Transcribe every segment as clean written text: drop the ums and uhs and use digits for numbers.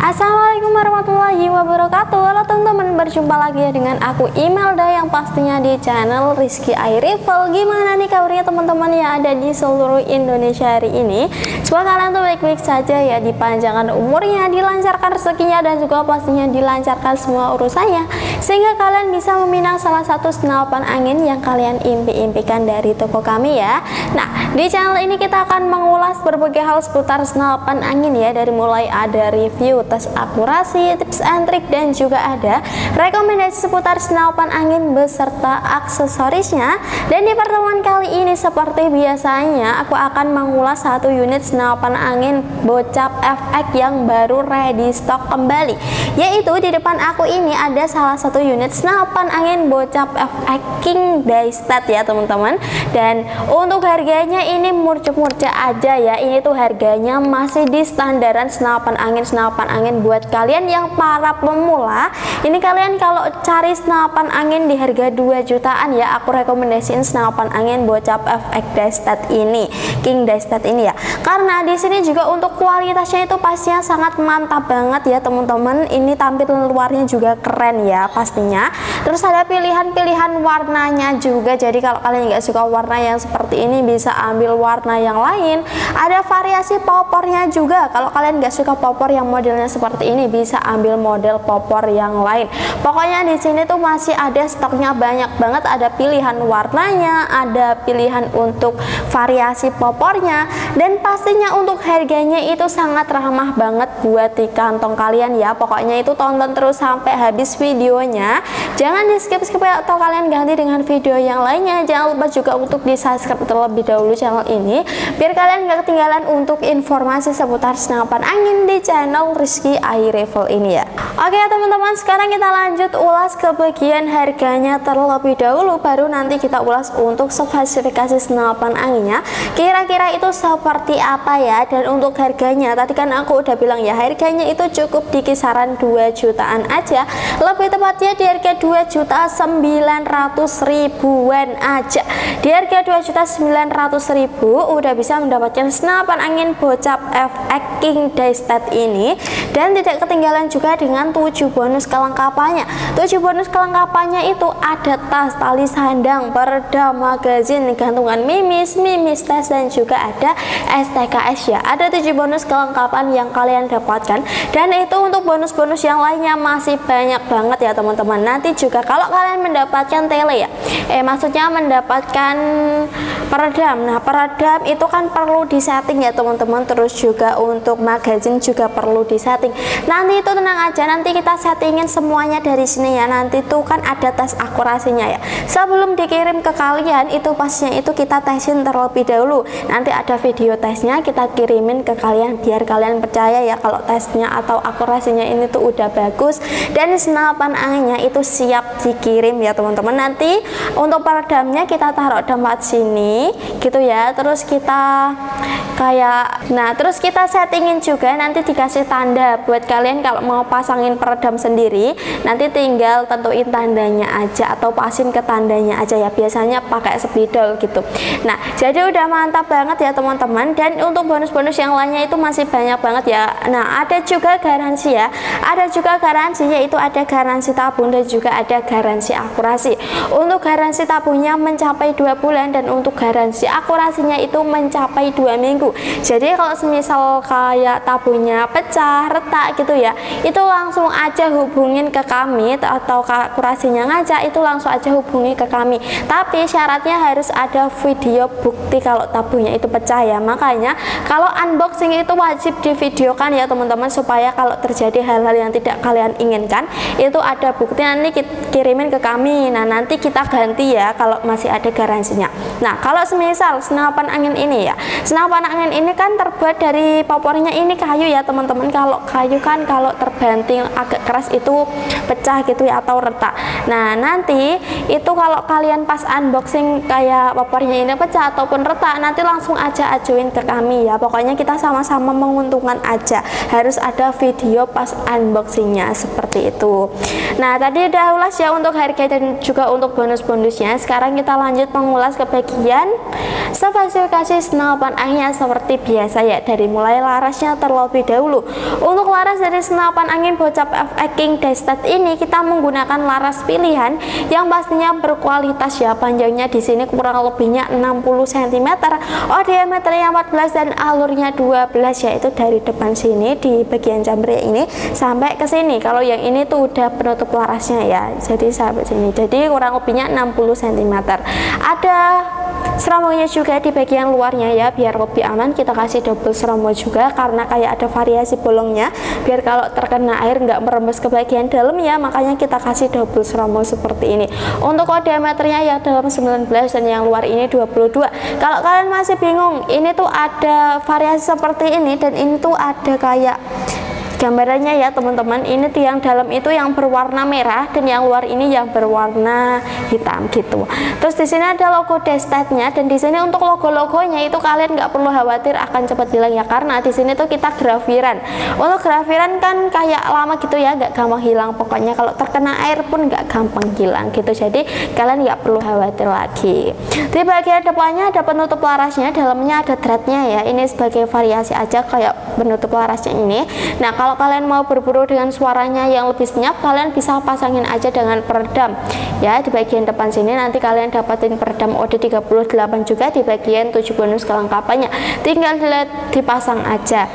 Assalamualaikum warahmatullahi wabarakatuh. Halo teman-teman, berjumpa lagi ya dengan aku Imelda yang pastinya di channel Rizky AI Review. Gimana nih kabarnya teman-teman yang ada di seluruh Indonesia hari ini? Semoga kalian tuh baik-baik saja ya, dipanjangkan umurnya, dilancarkan rezekinya, dan juga pastinya dilancarkan semua urusannya, sehingga kalian bisa meminang salah satu senapan angin yang kalian impi-impikan dari toko kami ya. Nah, di channel ini kita akan mengulas berbagai hal seputar senapan angin ya, dari mulai ada review, tes akurasi, tips and trik, dan juga ada rekomendasi seputar senapan angin beserta aksesorisnya. Dan di pertemuan kali ini seperti biasanya aku akan mengulas satu unit senapan angin Bocap FX yang baru ready stock kembali, yaitu di depan aku ini ada salah satu unit senapan angin Bocap FX King Daystat ya teman-teman. Dan untuk harganya ini murcuk-murcuk aja ya, ini tuh harganya masih di standaran senapan angin buat kalian yang para pemula. Ini kalian kalau cari senapan angin di harga 2 jutaan ya, aku rekomendasiin senapan angin Bocap FX Daystat ini, King Daystat ini ya, karena di sini juga untuk kualitasnya itu pastinya sangat mantap banget ya teman-teman. Ini tampilan luarnya juga keren ya pastinya, terus ada pilihan-pilihan warnanya juga, jadi kalau kalian nggak suka warna yang seperti ini bisa ambil warna yang lain. Ada variasi popornya juga, kalau kalian nggak suka popor yang modelnya seperti ini bisa ambil model popor yang lain. Pokoknya di sini tuh masih ada stoknya banyak banget, ada pilihan warnanya, ada pilihan untuk variasi popornya, dan pastinya untuk harganya itu sangat ramah banget buat di kantong kalian ya. Pokoknya itu tonton terus sampai habis videonya, jangan di skip-skip ya, atau kalian ganti dengan video yang lainnya. Jangan lupa juga untuk di subscribe terlebih dahulu channel ini biar kalian gak ketinggalan untuk informasi seputar senapan angin di channel Rizky AI Review ini ya. Oke teman-teman, sekarang kita lanjut ulas ke bagian harganya terlebih dahulu, baru nanti kita ulas untuk spesifikasi senapan anginnya kira-kira itu seperti apa ya. Dan untuk harganya tadi kan aku udah bilang ya, harganya itu cukup di kisaran 2 jutaan aja, lebih tepatnya di harga 2.900.000-an aja. Di harga 2.900.000 udah bisa mendapatkan senapan angin Bocap FX King Daystat ini, dan tidak ketinggalan juga dengan 7 bonus kelengkapannya. 7 bonus kelengkapannya itu ada tas, tali sandang, peredam, magazin, gantungan mimis, tes, dan juga ada STKS ya. Ada 7 bonus kelengkapan yang kalian dapatkan, dan itu untuk bonus-bonus yang lainnya masih banyak banget ya teman-teman. Nanti juga kalau kalian mendapatkan tele ya, maksudnya mendapatkan peredam. Nah, peredam itu kan perlu disetting ya teman-teman, terus juga untuk magazin juga perlu disetting. Nanti itu tenang aja, nanti kita settingin semuanya dari sini ya. Nanti tuh kan ada tes akurasinya ya, sebelum dikirim ke kalian itu pastinya itu kita tesin terlebih dahulu. Nanti ada video tesnya kita kirimin ke kalian biar kalian percaya ya kalau tesnya atau akurasinya ini tuh udah bagus dan senapan anginnya itu siap dikirim ya teman-teman. Nanti untuk peredamnya kita taruh tempat sini gitu ya, terus kita terus kita settingin juga, nanti dikasih tanda buat kalian kalau mau pasangin peredam sendiri, nanti tinggal tentuin tandanya aja atau pasin ke tandanya aja ya, biasanya pakai spidol gitu. Nah, jadi udah mantap banget ya teman-teman. Dan untuk bonus-bonus yang lainnya itu masih banyak banget ya. Nah, ada juga garansi ya, ada juga garansi, yaitu ada garansi tabung dan juga ada garansi akurasi. Untuk garansi tabungnya mencapai 2 bulan dan untuk garansi akurasinya itu mencapai 2 minggu. Jadi kalau semisal kayak tabungnya pecah, retak gitu ya, itu langsung aja hubungin ke kami, atau akurasinya ngaca itu langsung aja hubungi ke kami. Tapi syaratnya harus ada video bukti kalau tabungnya itu pecah ya. Makanya kalau unboxing itu wajib divideokan ya teman-teman, supaya kalau terjadi hal-hal yang tidak kalian inginkan itu ada bukti, nanti kirimin ke kami. Nah, nanti kita ganti ya kalau masih ada garansinya. Nah, kalau semisal senapan angin ini ya, senapan angin ini kan terbuat dari popornya ini kayu ya teman-teman. Kalau kayu kan kalau terbanting agak keras itu pecah gitu ya, atau retak. Nah, nanti itu kalau kalian pas unboxing kayak popornya ini pecah ataupun retak, nanti langsung aja ajuin ke kami ya. Pokoknya kita sama-sama menguntungkan aja, harus ada video pas unboxingnya seperti itu. Nah, tadi udah ulas ya untuk harga dan juga untuk bonus-bonusnya. Sekarang kita lanjut mengulas ke bagian bagian spesifikasi senapan anginnya seperti biasa ya, dari mulai larasnya terlebih dahulu. Untuk laras dari senapan angin Bocap FX King Daystat ini kita menggunakan laras pilihan yang pastinya berkualitas ya. Panjangnya di sini kurang lebihnya 60 cm, diameternya 14 dan alurnya 12, yaitu dari depan sini di bagian chamber ini sampai ke sini. Kalau yang ini tuh udah penutup larasnya ya, jadi sampai sini, jadi kurang lebihnya 60 cm. Ada serambonya juga di bagian luarnya ya, biar lebih aman kita kasih double serambo juga, karena kayak ada variasi bolongnya biar kalau terkena air nggak merembes ke bagian dalam ya, makanya kita kasih double serambo seperti ini. Untuk diameternya yang dalam 19 dan yang luar ini 22. Kalau kalian masih bingung, ini tuh ada variasi seperti ini, dan ini tuh ada kayak gambarannya ya teman-teman. Ini tiang dalam itu yang berwarna merah dan yang luar ini yang berwarna hitam gitu. Terus di sini ada logo Daystatnya, dan di sini untuk logo-logonya itu kalian nggak perlu khawatir akan cepat hilang ya, karena di sini tuh kita grafiran. Untuk grafiran kan kayak lama gitu ya, nggak gampang hilang. Pokoknya kalau terkena air pun nggak gampang hilang gitu. Jadi kalian nggak perlu khawatir lagi. Di bagian depannya ada penutup larasnya, dalamnya ada threadnya ya. Ini sebagai variasi aja kayak penutup larasnya ini. Nah, kalau kalian mau berburu dengan suaranya yang lebih senyap, kalian bisa pasangin aja dengan peredam ya. Di bagian depan sini nanti kalian dapatin peredam OD38 juga di bagian 7 bonus kelengkapannya, tinggal dipasang aja.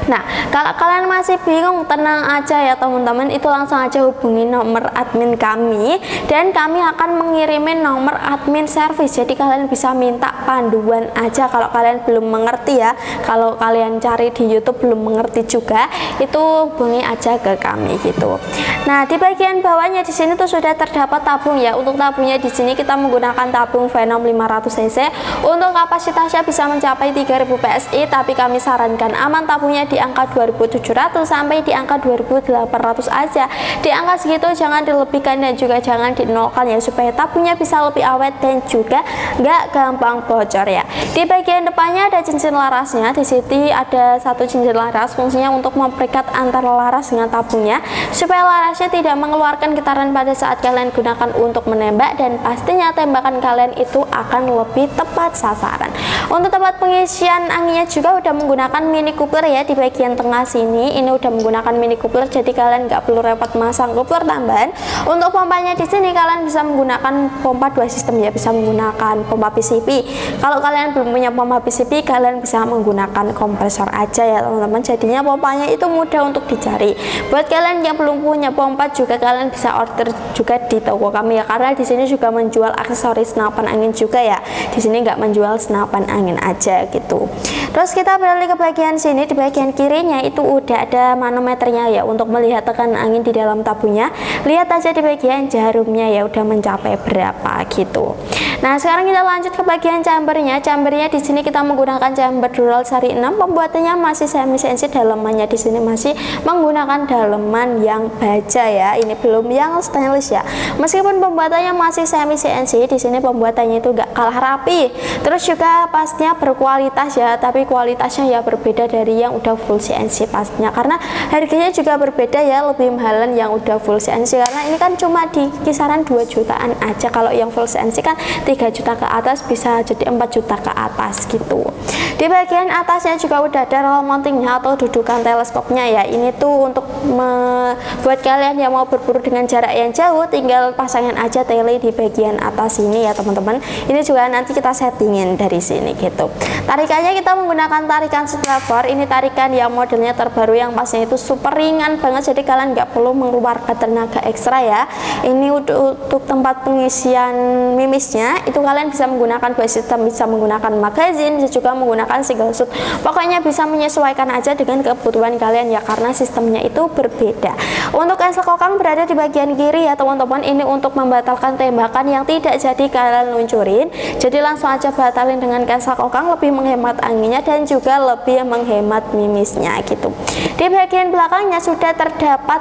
Nah, kalau kalian masih bingung, tenang aja ya teman-teman, itu langsung aja hubungi nomor admin kami, dan kami akan mengirimin nomor admin service. Jadi kalian bisa minta panduan aja kalau kalian belum mengerti ya. Kalau kalian cari di YouTube belum mengerti juga, itu hubungi aja ke kami gitu. Nah, di bagian bawahnya di sini tuh sudah terdapat tabung ya. Untuk tabungnya di sini kita menggunakan tabung Venom 500 cc. Untuk kapasitasnya bisa mencapai 3000 PSI, tapi kami sarankan aman tabungnya di angka 2700 sampai di angka 2800 aja. Di angka segitu jangan dilebihkan dan juga jangan dinolkan ya, supaya tabungnya bisa lebih awet dan juga nggak gampang bocor ya. Di bagian depannya ada cincin larasnya. Di sini ada satu cincin laras, fungsinya untuk memperikat antara laras dengan tabungnya supaya larasnya tidak mengeluarkan getaran pada saat kalian gunakan untuk menembak, dan pastinya tembakan kalian itu akan lebih tepat sasaran. Untuk tempat pengisian anginnya juga udah menggunakan mini coupler ya. Di bagian tengah sini ini udah menggunakan mini coupler, jadi kalian nggak perlu repot masang coupler tambahan. Untuk pompanya di sini kalian bisa menggunakan pompa 2 sistem ya, bisa menggunakan pompa PCP. Kalau kalian belum punya pompa PCP, kalian bisa menggunakan kompresor aja ya teman-teman. Jadinya pompanya itu mudah untuk dicari. Buat kalian yang belum punya pompa juga, kalian bisa order juga di toko kami ya, karena di sini juga menjual aksesoris senapan angin juga ya. Di sini nggak menjual senapan angin aja gitu. Terus kita beralih ke bagian sini. Di bagian kirinya itu udah ada manometernya ya, untuk melihat tekanan angin di dalam tabungnya. Lihat aja di bagian jarumnya ya, udah mencapai berapa gitu. Nah, sekarang kita lanjut ke bagian chambernya. Chambernya di sini kita menggunakan chamber Dural seri 6. Pembuatannya masih semi CNC, dalemannya di sini masih menggunakan daleman yang baja ya. Ini belum yang stainless ya. Meskipun pembuatannya masih semi CNC, di sini pembuatannya itu gak kalah rapi. Terus juga pastinya berkualitas ya, tapi kualitasnya ya berbeda dari yang udah full CNC pastinya, karena harganya juga berbeda ya, lebih mahalan yang udah full CNC, karena ini kan cuma di kisaran 2 jutaan aja. Kalau yang full CNC kan 3 juta ke atas, bisa jadi 4 juta ke atas gitu. Di bagian atasnya juga udah ada roll mountingnya atau dudukan teleskopnya ya. Ini tuh untuk buat kalian yang mau berburu dengan jarak yang jauh, tinggal pasangin aja tele di bagian atas ini ya teman-teman. Ini juga nanti kita settingin dari sini gitu. Tarikannya kita menggunakan tarikan strapper. Ini tarikan yang modelnya terbaru, yang pasnya itu super ringan banget, jadi kalian nggak perlu mengeluarkan tenaga ekstra ya. Ini untuk tempat pengisian mimisnya itu kalian bisa menggunakan 2 sistem, bisa menggunakan magazine, bisa juga menggunakan single shoot. Pokoknya bisa menyesuaikan aja dengan kebutuhan kalian ya, karena sistemnya itu berbeda. Untuk cancel kokang berada di bagian kiri ya teman-teman. Ini untuk membatalkan tembakan yang tidak jadi kalian luncurin, jadi langsung aja batalin dengan cancel kokang, lebih menghemat anginnya dan juga lebih menghemat mimisnya gitu. Di bagian belakangnya sudah terdapat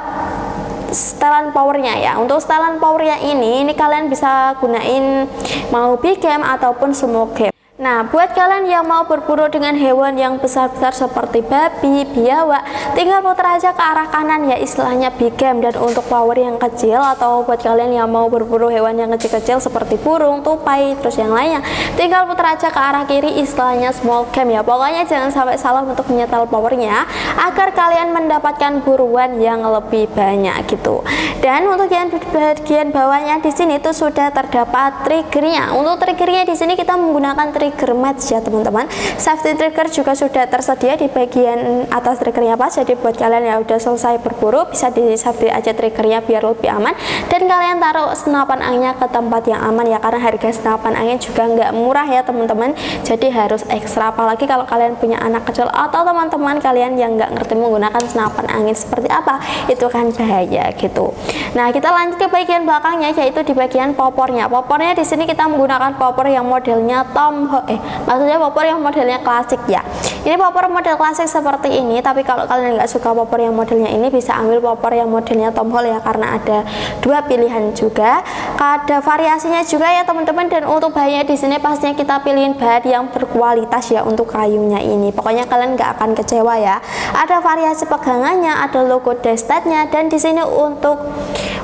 setelan powernya ya. Untuk setelan powernya ini kalian bisa gunain mau big cam ataupun smoke cam. Nah, buat kalian yang mau berburu dengan hewan yang besar-besar seperti babi, biawak, tinggal putar aja ke arah kanan ya, istilahnya big game. Dan untuk power yang kecil atau buat kalian yang mau berburu hewan yang kecil-kecil seperti burung, tupai, terus yang lainnya, tinggal putar aja ke arah kiri, istilahnya small game ya. Pokoknya jangan sampai salah untuk menyetel powernya agar kalian mendapatkan buruan yang lebih banyak gitu. Dan untuk yang bagian bawahnya di sini tuh sudah terdapat triggernya. Untuk triggernya di sini kita menggunakan trigger match ya teman-teman. Safety trigger juga sudah tersedia di bagian atas triggernya pas. Jadi buat kalian yang udah selesai berburu bisa di safety aja triggernya biar lebih aman. Dan kalian taruh senapan anginnya ke tempat yang aman ya, karena harga senapan angin juga nggak murah ya teman-teman. Jadi harus ekstra, apalagi kalau kalian punya anak kecil atau teman-teman kalian yang nggak ngerti menggunakan senapan angin seperti apa, itu kan bahaya gitu. Nah, kita lanjut ke bagian belakangnya, yaitu di bagian popornya. Popornya di sini kita menggunakan popor yang modelnya maksudnya popor yang modelnya klasik ya. Ini popor model klasik seperti ini, tapi kalau kalian nggak suka popor yang modelnya ini, bisa ambil popor yang modelnya Tom Hall ya, karena ada dua pilihan juga, ada variasinya juga ya teman-teman. Dan untuk bahannya di sini pastinya kita pilihin bahan yang berkualitas ya untuk kayunya ini. Pokoknya kalian nggak akan kecewa ya. Ada variasi pegangannya, ada logo Daystadt-nya, dan di sini untuk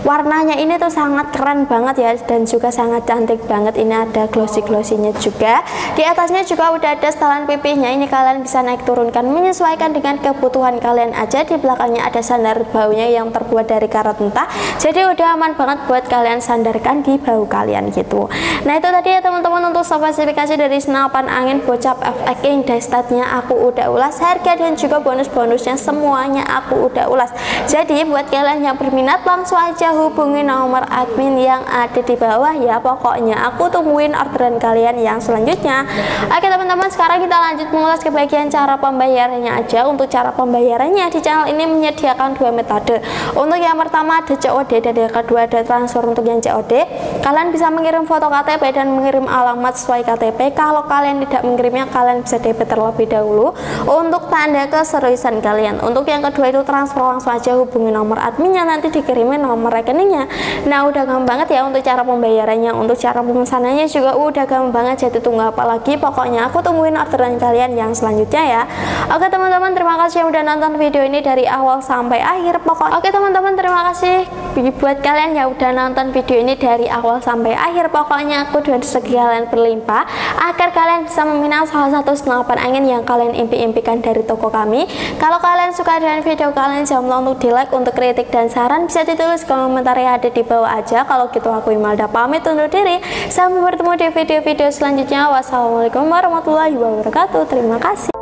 warnanya ini tuh sangat keren banget ya, dan juga sangat cantik banget. Ini ada glossy-glossy-nya juga. Di atasnya juga udah ada setelan pipihnya. Ini kalian bisa naik turunkan menyesuaikan dengan kebutuhan kalian aja. Di belakangnya ada sandar baunya yang terbuat dari karat mentah. Jadi udah aman banget buat kalian sandarkan di bau kalian gitu. Nah, itu tadi ya teman-teman untuk spesifikasi dari senapan angin Bocap FX King Daystadt-nya aku udah ulas, harga dan juga bonus-bonusnya semuanya aku udah ulas. Jadi buat kalian yang berminat langsung aja hubungi nomor admin yang ada di bawah ya. Pokoknya aku tungguin orderan kalian yang selanjutnya. Oke teman-teman, sekarang kita lanjut mengulas ke bagian cara pembayarannya aja. Untuk cara pembayarannya di channel ini menyediakan dua metode. Untuk yang pertama ada COD dan yang kedua ada transfer. Untuk yang COD, kalian bisa mengirim foto KTP dan mengirim alamat sesuai KTP. Kalau kalian tidak mengirimnya, kalian bisa DP terlebih dahulu untuk tanda keseriusan kalian. Untuk yang kedua itu transfer, langsung aja hubungi nomor adminnya, nanti dikirimin nomor rekeningnya. Nah, udah gampang banget ya untuk cara pembayarannya. Untuk cara pemesanannya juga udah gampang banget, jadi tunggu apa lagi. Pokoknya aku tungguin orderan kalian yang selanjutnya ya. Oke teman-teman, terima kasih yang udah nonton video ini dari awal sampai akhir. Oke teman-teman, terima kasih buat kalian yang udah nonton video ini dari awal sampai akhir. Pokoknya aku dengan rezeki kalian berlimpah agar kalian bisa meminang salah satu senapan angin yang kalian impi-impikan dari toko kami. Kalau kalian suka dengan video kalian, jangan lupa untuk di like. Untuk kritik dan saran bisa ditulis komentar yang ada di bawah aja. Kalau gitu aku Imelda pamit undur diri, sampai bertemu di video-video selanjutnya. Wassalamualaikum warahmatullahi wabarakatuh. Terima kasih.